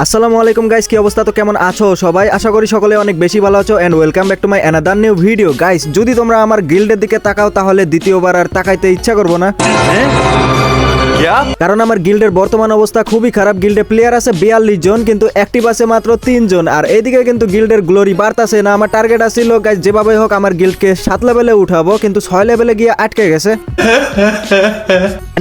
আসসালামু আলাইকুম গাইস, কি অবস্থা? তো কেমন আছো সবাই? আশা করি সকলে অনেক বেশি ভালো আছো and welcome back to my another new video. Guys, যদি তোমরা আমার গিল্ডের দিকে তাকাও তাহলে দ্বিতীয়বার আর তাকাইতে ইচ্ছা করবো না, কারণ আমার গিল্ডের বর্তমান অবস্থা খুবই খারাপ। গিল্ডে প্লেয়ার আছে 42 জন, কিন্তু অ্যাক্টিভ আছে মাত্র 3 জন। আর এইদিকে কিন্তু গিল্ডের গ্লোরি বাড়তাছে না। আমার টার্গেট আছিল গাইস যেভাবে হোক আমার গিল্ডকে 7 লেভেলে উঠাবো, কিন্তু 6 লেভেলে গিয়ে আটকে গেছে।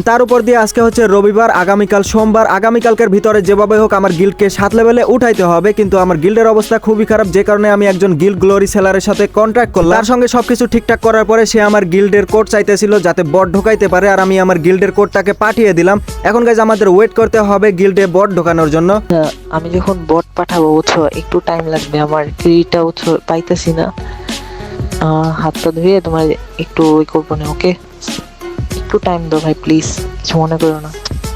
তার উপর দিয়ে আজকে হচ্ছে রবিবার, আগামীকাল সোমবার। আগামীকালকের ভিতরে যেভাবে হোক আমার গিল্ডকে 7 লেভেলে উঠাইতে হবে, কিন্তু আমার গিল্ডের অবস্থা খুবই খারাপ, যে কারণে আমি একজন গিল্ড গ্লোরি সেলারের সাথে কন্ট্রাক্ট করলাম। তার সঙ্গে সবকিছু ঠিকঠাক করার পরে সে আমার গিল্ডের কোড চাইতেছিল যাতে বট ঢোকাইতে পারে, আর আমি আমার গিল্ডের কোডটাকে পাঠিয়ে দিলাম। এখন গাইজ আমাদের ওয়েট করতে হবে গিল্ডে বট ঢোকানোর জন্য। আমি যখন বট পাঠাবো বুঝছো, একটু টাইম লাগবে, আমার ক্রিটা বুঝছো পাইতেছি না। হাতটা ধুয়ে তোমার একটু ওই করবো না, ওকে? একটু টাইম দাও ভাই, প্লিজ, কিছু মনে করো না।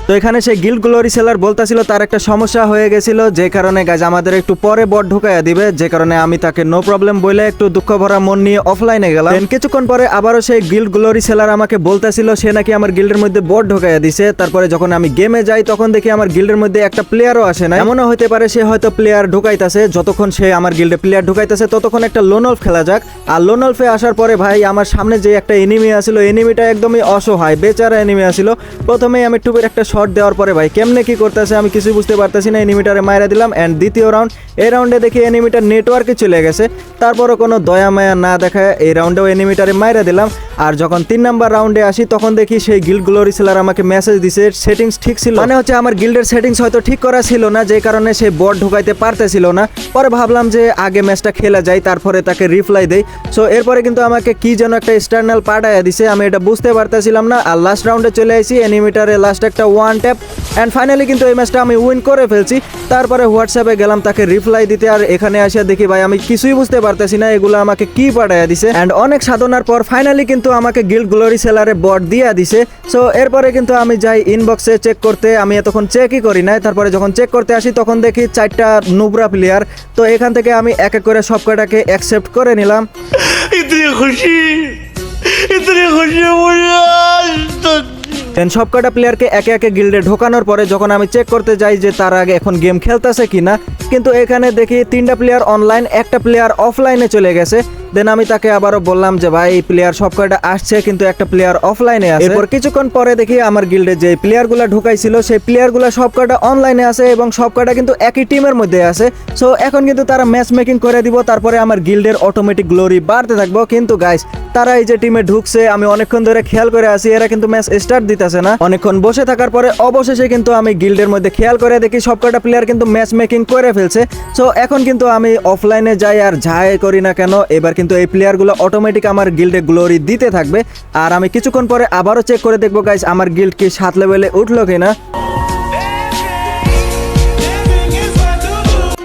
তো এখানে সেই গিল্ড গ্লোরি সেলার বলতাছিল তার একটা সমস্যা হয়ে গেছিল, যে কারণে গাইজ আমাদের একটু পরে বট ঢুকাইয়া দিবে, যে কারণে আমি তাকে নো প্রবলেম বলে একটু দুঃখ ভরা মন নিয়ে অফলাইনে গেলাম। কিছুক্ষণ পরে আবারও সেই গিল্ড গ্লোরি সেলার আমাকে বলতেছিল সে নাকি আমার গিল্ডের মধ্যে বট ঢুকাইয়া দিছে। তারপরে যখন আমি গেমে যাই তখন দেখি আমার গিল্ডের মধ্যে একটা প্লেয়ারও আসে না। এমনও হতে পারে সে হয়তো প্লেয়ার ঢুকাইতেছে, যতক্ষণ সে আমার গিল্ডে প্লেয়ার ঢুকাইতেছে ততক্ষণ একটা লোন অল্ফ খেলা যাক। আর লোন অল্ফে আসার পরে ভাই আমার সামনে যে একটা এনিমি আসছিল, এনিমিটা একদমই অসহায় বেচারা এনিমি আসছিল। প্রথমেই আমি টুপের একটা শট দেওয়ার পরে ভাই কেমনে কি করতেছে আমি কিছু বুঝতে পারতেছি না, এনিমিটারে মাইরা দিলাম। এন্ড দ্বিতীয় রাউন্ড, এই রাউন্ডে দেখি এনিমিটার নেটওয়ার্কে চলে গেছে, তারপরও কোনো দয়া মায়া না দেখায় এই রাউন্ডেও এনিমিটারে মাইরা দিলাম। আর যখন 3 নাম্বার রাউন্ডে আসি তখন দেখি সেই গিল্ড গ্লোরি সেলার আমাকে মেসেজ দিছে সেটিংস ঠিক ছিল, মানে হচ্ছে আমার গিল্ডের সেটিংস হয়তো ঠিক করা ছিল না, যে কারণে সে বট ঢুকাইতে পারতেছিল না। পরে ভাবলাম যে আগে ম্যাচটা খেলা যায়, তারপরে তাকে রিপ্লাই দেই। সো এরপরে কিন্তু আমাকে কি যেন একটা এক্সটার্নাল পাঠাইয়া দিছে, আমি এটা বুঝতে পারতেছিলাম না। আর লাস্ট রাউন্ডে চলে আসি, এনিমিটারে লাস্ট একটা ওয়ান ট্যাপ অ্যান্ড ফাইনালি কিন্তু এই ম্যাচটা আমি উইন করে ফেলছি। তারপরে হোয়াটসঅ্যাপে গেলাম তাকে রিপ্লাই দিতে, আর এখানে আসিয়া দেখি ভাই আমি কিছুই বুঝতে পারতেছি না এগুলো আমাকে কি পাঠাইয়া দিছে। অ্যান্ড অনেক সাধনার পর ফাইনালি কিন্তু আমাকে গিল্ড গ্লোরি সেলারে বট দিয়া দিছে। সো এরপরে কিন্তু আমি যাই ইনবক্সে চেক করতে, আমি এতক্ষণ চেকই করি নাই। তারপরে যখন চেক করতে আসি তখন দেখি 4টা নুবরা প্লেয়ার। তো এখান থেকে আমি এক এক করে সব কটাকে অ্যাকসেপ্ট করে নিলাম। সব কটা প্লেয়ারকে একে একে গিল্ডে ঢোকানোর পরে যখন আমি চেক করতে যাই যে তার আগে এখন গেম খেলতেছে কিনা, কিন্তু এখানে দেখি 3টা প্লেয়ার অনলাইন, একটা প্লেয়ার অফলাইনে চলে গেছে। দেন আমি তাকে আবারও বললাম যে ভাই প্লেয়ার সব কয়টা আসছে কিন্তু একটা প্লেয়ার অফলাইনে আছে। এরপর কিছুক্ষণ পরে দেখি আমার গিল্ডে যে প্লেয়ারগুলো ঢুকাইছিল সেই প্লেয়ারগুলো সব কয়টা অনলাইনে আছে এবং সব কয়টা কিন্তু একই টিমের মধ্যে আছে। সো এখন কিন্তু তারা ম্যাচ মেকিং করে দিব, তারপরে আমার গিল্ডের অটোমেটিক গ্লোরি বাড়তে থাকবো। কিন্তু গাইস তারা এই যে টিমে ঢুকছে আমি অনেকক্ষণ ধরে খেয়াল করে আসি, এরা কিন্তু ম্যাচ স্টার্ট দিতেছে না। অনেকক্ষণ বসে থাকার পরে অবশেষে কিন্তু আমি গিল্ডের মধ্যে খেয়াল করে দেখি সব কয়টা প্লেয়ার কিন্তু ম্যাচ মেকিং করে ফেলছে। সো এখন কিন্তু আমি অফলাইনে যাই আর যাই করি না কেন, এবার কিন্তু এই প্লেয়ারগুলো অটোমেটিক আমার গিল্ডে গ্লোরি দিতে থাকবে। আর আমি কিছুক্ষণ পরে আবারও চেক করে দেখবো গাইস আমার গিল্ড কি 7 লেভেলে উঠলো কিনা।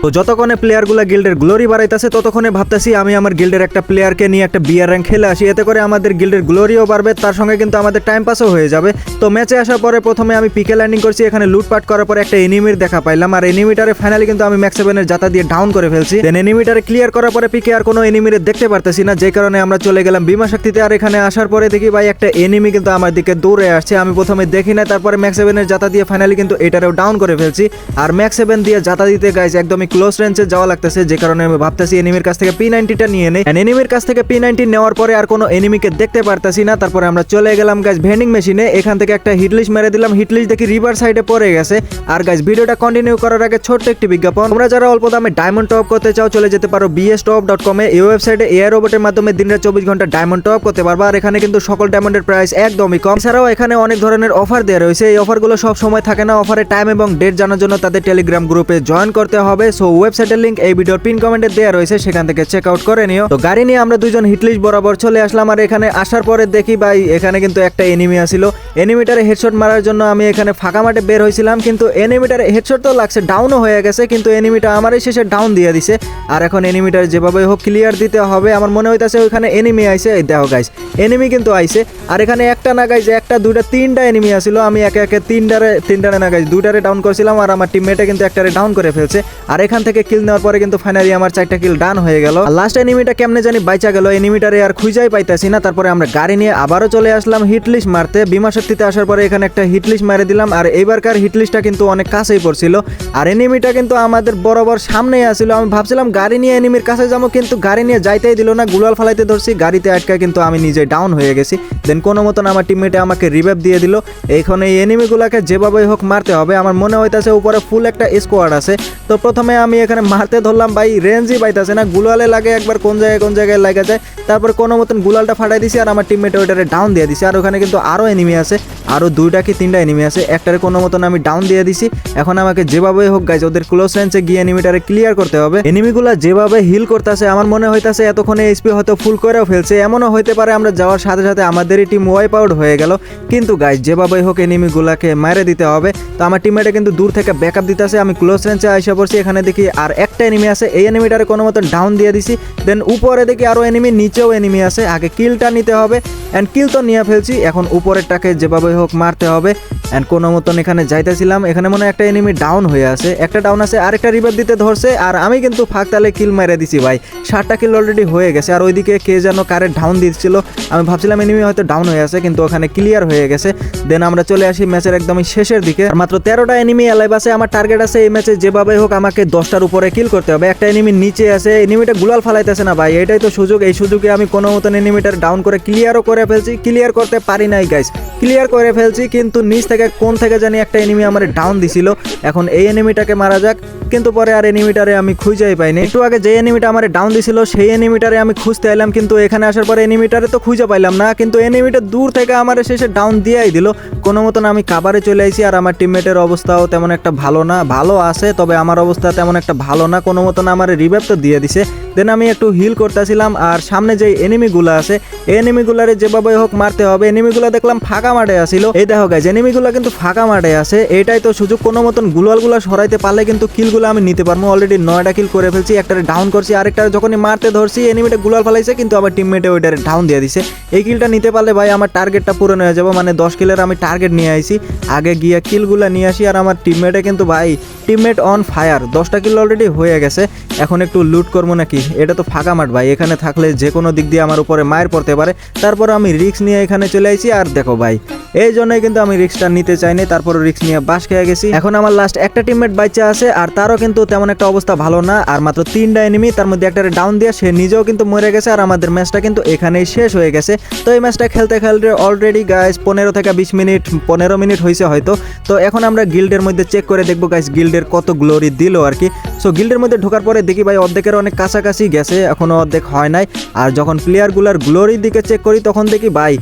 তো যতক্ষণে প্লেয়ারগুলো গিল্ডের গ্লোরি বাড়াইতেছে ততক্ষণে ভাবতেছি আমি আমার গিল্ডের একটা প্লেয়ারকে নিয়ে একটা বিয়ার র্যাঙ্ক খেলে আসি, এতে করে আমাদের গিল্ডের গ্লোরিও বাড়বে, তার সঙ্গে কিন্তু আমাদের টাইম পাসও হয়ে যাবে। তো ম্যাচে আসার পরে প্রথমে আমি পিকে ল্যান্ডিং করছি, এখানে লুটপাট করার পরে একটা এনিমির দেখা পাইলাম, আর এনিমিটারে ফাইনালি কিন্তু আমি ম্যাক্স 7 এর জাতা দিয়ে ডাউন করে ফেলছি। দেন এনিমিটারে ক্লিয়ার করার পরে পিকে আর কোনো এনিমিরে দেখতে পারতেছি না, যে কারণে আমরা চলে গেলাম বিমা শক্তিতে। আর এখানে আসার পরে দেখি ভাই একটা এনিমি কিন্তু আমার দিকে দৌড়ে আসছে, আমি প্রথমে দেখি না, তারপরে ম্যাক্স 7 এর জাতা দিয়ে ফাইনালি কিন্তু এটারেও ডাউন করে ফেলছি। আর ম্যাক্স 7 দিয়ে জাতা দিতে গাইজ একদমই ক্লোজ রেঞ্জে যাওয়া লাগতেছে, যে কারণে আমি ভাবতেছি এনিমির কাছ থেকে P90টা নিয়ে নেই। এনিমির কাছ থেকে P90 নেওয়ার পরে আর কোনো এনিমিকে দেখতে পারতাছি না। তারপরে আমরা চলে গেলাম গাইজ ভেন্ডিং মেশিনে, এখান থেকে একটা হিটলিশ মেরে দিলাম, হিটলিশ দেখি রিভার সাইডে পড়ে গেছে। আর গাইজ ভিডিওটা কন্টিনিউ করার আগে ছোট্ট একটি বিজ্ঞাপন, তোমরা যারা অল্প দামে ডায়মন্ড টপ করতে চাও চলে যেতে পারো bstop.com এ। এই ওয়েবসাইটে এআই রোবটের মাধ্যমে দিনরাত 24 ঘন্টা ডায়মন্ড টপ করতে পারবা, আর এখানে কিন্তু সকল ডায়মন্ডের প্রাইস একদমই কম। এছাড়াও এখানে অনেক ধরনের অফার দেওয়া রয়েছে, এই অফারগুলো সব সময় থাকে না, অফারের টাইম এবং ডেট জানার জন্য তাদের টেলিগ্রাম গ্রুপে জয়েন করতে হবে। সো ওয়েবসাইটের লিংক এই ভিডিওর পিন কমেন্টে দেয়া রয়েছে, সেখান থেকে চেক আউট করে নিও। তো গাড়ি নিয়ে আমরা দুইজন হিটলিশ বরাবর চলে আসলাম, আর এখানে আসার পরে দেখি ভাই এখানে কিন্তু একটা এনিমি আসিল। এনিমিটারে হেডশট মারার জন্য আমি এখানে ফাঁকা মাঠে বের হয়েছিলাম, কিন্তু এনিমিটারে হেডশট তো লাগছে, ডাউনও হয়ে গেছে, কিন্তু এনিমিটা আমারই শেষে ডাউন দিয়ে দিছে। আর এখন এনিমিটারে যেভাবে হোক ক্লিয়ার দিতে হবে। আমার মনে হইতাছে ওইখানে এনিমি আইছে, এই দেখো গাইস এনিমি কিন্তু আইছে। আর এখানে একটা না গাইস, একটা দুইটা 3টা এনিমি আসিল, আমি একে একে তিনটারে না গাইস 2টারে ডাউন করছিলাম, আর আমার টিমমেটে কিন্তু একটারে ডাউন করে ফেলছে। আর এখান থেকে কিল নেওয়ার পরে কিন্তু ফাইনালি আমার 4টা কিল ডান হয়ে গেল। লাস্ট এনিমিটা কেমনে জানি বাইচা গেল, এনিমিটারে আর খুঁজাই পাইতাছি না। তারপরে আমরা গাড়ি নিয়ে আবারও চলে আসলাম হিটলিশ মারতে। বিমা শক্তিতে আসার পরে এখানে একটা হিটলিশ মারে দিলাম, আর এইবারকার হিটলিশটা কিন্তু অনেক কাছেই পড়ছিল, আর এনিমিটা কিন্তু আমাদের বরাবর সামনেই আসছিল। আমি ভাবছিলাম গাড়ি নিয়ে এনিমির কাছে যাবো, কিন্তু গাড়ি নিয়ে যাইতেই দিল না, গুলাল ফালাইতে ধরছি, গাড়িতে আটকায় কিন্তু আমি নিজে ডাউন হয়ে গেছি। দেন কোনো মতন আমার টিমমেটে আমাকে রিভাইভ দিয়ে দিল। এইখানে এই এনিমিগুলাকে যেভাবেই হোক মারতে হবে। আমার মনে হইতাছে উপরে ফুল একটা স্কোয়াড আছে। তো প্রথমে আমি এখানে মারতে ধরলাম, ভাই রেঞ্জই পাইতাছে না, গুলালে লাগে একবার কোন জায়গায় লাগা যায়। তারপর কোনো মতন গুলালটা ফাটাই দিছি, আর আমার টিমমেটে ওইটারে ডাউন দিয়ে দিছি। আর ওখানে কিন্তু আরও এনিমি আছে, আরও 2টা কি 3টা এনিমি আছে। একটারে কোনো মতন আমি ডাউন দিয়ে দিছি। এখন আমাকে যেভাবেই হোক গাইজ ওদের ক্লোজ রেঞ্জে গিয়ে এনিমিটারে ক্লিয়ার করতে হবে। এনিমিগুলা যেভাবে হিল করতেছে আমার মনে হইতাছে এতক্ষণে এইচপি হয়তো ফুল করেও ফেলছে। এমনও হইতে পারে আমরা যাওয়ার সাথে সাথে আমাদেরই টিম ওয়াইপ আউট হয়ে গেল। কিন্তু গাইজ যেভাবেই হোক এনিমিগুলাকে মেরে দিতে হবে। তো আমার টিমমেটে কিন্তু দূর থেকে ব্যাকআপ দিতেছে। আমি ক্লোজ রেঞ্জে আইসা পড়ছি, এখানে দেখি আর একটা এনিমি আছে। এই এনিমিটারে কোনো মতন ডাউন দিয়ে দিছি। দেন উপরে দেখি আরও এনিমি, নিচেও এনিমি আছে। আগে কিলটা নিতে হবে, অ্যান্ড কিল তো নিয়ে ফেলছি। এখন উপরেরটাকে যেভাবে হোক মারতে হবে। অ্যান্ড কোনো মতন এখানে যাইতেছিলাম, এখানে মনে হয় একটা এনিমি ডাউন হয়ে আছে, একটা ডাউন আছে, আরেকটা রিভাইভ দিতে ধরছে। আর আমি কিন্তু ফাঁকতালে কিল মেরে দিছি ভাই, 7টা কিল অলরেডি হয়ে গেছে। আর ওইদিকে কে যেন কারে ডাউন দিচ্ছিল, আমি ভাবছিলাম এনিমি হয়তো ডাউন হয়ে আছে, কিন্তু ওখানে ক্লিয়ার হয়ে গেছে। দেন আমরা চলে আসি ম্যাচের একদমই শেষের দিকে। আর মাত্র 13টা এনিমি অ্যালাইভ আছে। আমার টার্গেট আছে এই ম্যাচে যেভাবে হোক আমাকে 10টার উপরে কিল করতে হবে। একটা এনিমি নিচে আছে, এনিমিটা গুলাল ফালাইতেছে না ভাই, এটাই তো সুযোগ। এই সুযোগে আমি কোনো মতন এনিমিটার ডাউন করে ক্লিয়ারও করে ফেলছি। ক্লিয়ার করতে পারি নাই গাইস, ক্লিয়ার করে ফেলছি, কিন্তু নিচ থেকে কোন থেকে জানি একটা এনিমি আমার ডাউন দিছিল। এখন এই এনিমিটাকে মারা যাক, কিন্তু পরে আর এনিমিটারে আমি খুঁজেই পাইনি। একটু আগে যে এনিমিটা আমার ডাউন দিছিল সেই এনিমিটারে আমি খুঁজতে এলাম, কিন্তু এখানে আসার পরে এনিমিটারে তো খুঁজে পাইলাম না। কিন্তু এনিমিটা দূর থেকে আমার শেষে ডাউন দিয়েই দিল। কোনো মতন আমি কাভারে চলে আইছি। আর আমার টিমমেটের অবস্থাও তেমন একটা ভালো না, ভালো আছে তবে আমার অবস্থা তেমন একটা ভালো না। কোনো মতন আমার রিভাইভ তো দিয়ে দিছে। দেন আমি একটু হিল করতেছিলাম, আর সামনে যে এনিমিগুলো আছে এই এনিমিগুলারে যেভাবে হোক মারতে হবে। এনিমিগুলো দেখলাম ফাঁকা মাঠে আসিল। এই দেখো গাইজ এনিমিগুলো কিন্তু ফাঁকা মাঠে আছে, এটাই তো সুযোগ। কোনো মতন গুলালগুলা সরাইতে পারলে কিন্তু কিলগুলো আমি নিতে পারবো। অলরেডি 9টা কিল করে ফেলছি, একটারে ডাউন করছি, আরেকটা যখনই মারতে ধরছি এনিমিটা গুলাল ফালাইছে, কিন্তু আমার টিমমেটে ওইটারে ডাউন দিয়ে দিছে। এই কিলটা নিতে পারলে ভাই আমার টার্গেটটা পূরণ হয়ে যাবো, মানে 10 কিলের আমি টার্গেট নিয়ে আইছি। আগে গিয়ে কিলগুলা নিয়ে আসি। আর আমার টিমমেটে কিন্তু ভাই টিমমেট অন ফায়ার, 10টা কিল অলরেডি হয়ে গেছে। এখন একটু লুট করবো নাকি, এটা তো ফাঁকা মাঠ ভাই, এখানে থাকলে যে কোনো দিক দিয়ে আমার উপরে মায়ের পড়তে পারে। তারপর আমি রিস্ক নিয়ে এখানে চলে আইছি। আর দেখো ভাই এই জন্যই কিন্তু আমি রিস্কটা নিতে চাইনি, তারপর রিস্ক নিয়ে বাস খেয়ে গেছি। এখন আমার লাস্ট একটা টিমমেট বাচ্চা আছে, আর তারও কিন্তু তেমন একটা অবস্থা ভালো না। আর মাত্র 3টা এনিমি, তার মধ্যে একটা ডাউন দিয়ে সে নিজেও কিন্তু মরে গেছে। আর আমাদের ম্যাচটা কিন্তু এখানেই শেষ হয়ে গেছে। তো এই ম্যাচটা খেলতে খেলতে অলরেডি গাইস 15 থেকে 20 মিনিট 15 মিনিট হয়েছে হয়তো। তো এখন আমরা গিল্ডের মধ্যে চেক করে দেখবো গাইস গিল্ডের কত গ্লোরি দিল আর কি। সো গিল্ডের মধ্যে ঢোকার পরে দেখি ভাই অর্ধেকের অনেক কাছাকাছি গেছে, এখনো অর্ধেক হয় নাই। আর যখন প্লেয়ারগুলার গ্লোরির দিকে চেক করি তখন দেখি ভাই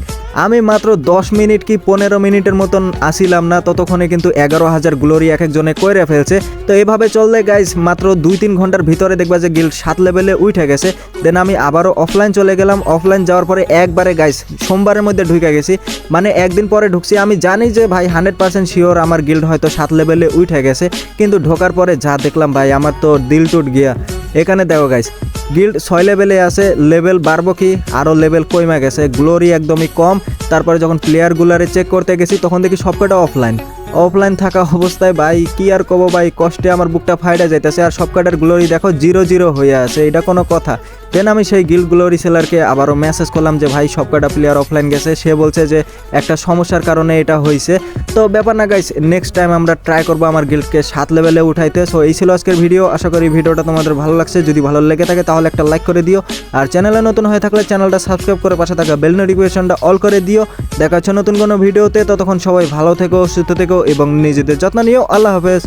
আমি মাত্র 10 মিনিট কি 15 মিনিটের মতন আসিলাম না, ততক্ষণে কিন্তু 11,000 গ্লোরি এক একজনে করে ফেলছে। তো এভাবে চললে গাইজ মাত্র 2-3 ঘন্টার ভিতরে দেখবা যে গিল্ড 7 লেভেলে উঠে গেছে। দেন আমি আবারও অফলাইন চলে গেলাম। অফলাইন যাওয়ার পরে একবারে গাইজ সোমবারের মধ্যে ঢুকে গেছি, মানে একদিন পরে ঢুকছি। আমি জানি যে ভাই 100% শিওর আমার গিল্ড হয়তো 7 লেভেলে উঠে গেছে, কিন্তু ঢোকার পরে যা দেখলাম ভাই আমার তো দিল টুট গিয়া। এখানে দেখো গাইজ গিল্ড 6 লেভেলে আছে, লেভেল বাড়বো কি আরও লেভেল কমে গেছে, গ্লোরি একদমই কম। তারপরে যখন প্লেয়ারগুলারে চেক করতে গেছি তখন দেখি সবকটা অফলাইন থাকা অবস্থায় ভাই কি আর কব ভাই, কষ্টে আমার বুকটা ফাইটা যাইতেছে। আর সবকটার গ্লোরি দেখো 0-0 হয়ে আছে, এটা কোনো কথা? দেন আমি সেই গিল্ড গ্লোরি সেলারকে আবারও মেসেজ করলাম যে ভাই সবকটা প্লেয়ার অফলাইন গেছে। সে বলছে যে একটা সমস্যার কারণে এটা হয়েছে। তো ব্যাপার না গাইস, নেক্সট টাইম আমরা ট্রাই করবো আমার গিল্ডকে 7 লেভেলে উঠাইতে। সো এই ছিল আজকের ভিডিও, আশা করি ভিডিওটা তোমাদের ভালো লাগছে। যদি ভালো লেগে থাকে তাহলে একটা লাইক করে দিও, আর চ্যানেলে নতুন হয়ে থাকলে চ্যানেলটা সাবস্ক্রাইব করে পাশে থাকা বেল নোটিফিকেশনটা অল করে দিও। দেখা হচ্ছে নতুন কোনো ভিডিওতে, ততক্ষণ সবাই ভালো থেকো, সুস্থ থেকো এবং নিজেদের যত্ন নিও। আল্লাহ হাফেজ।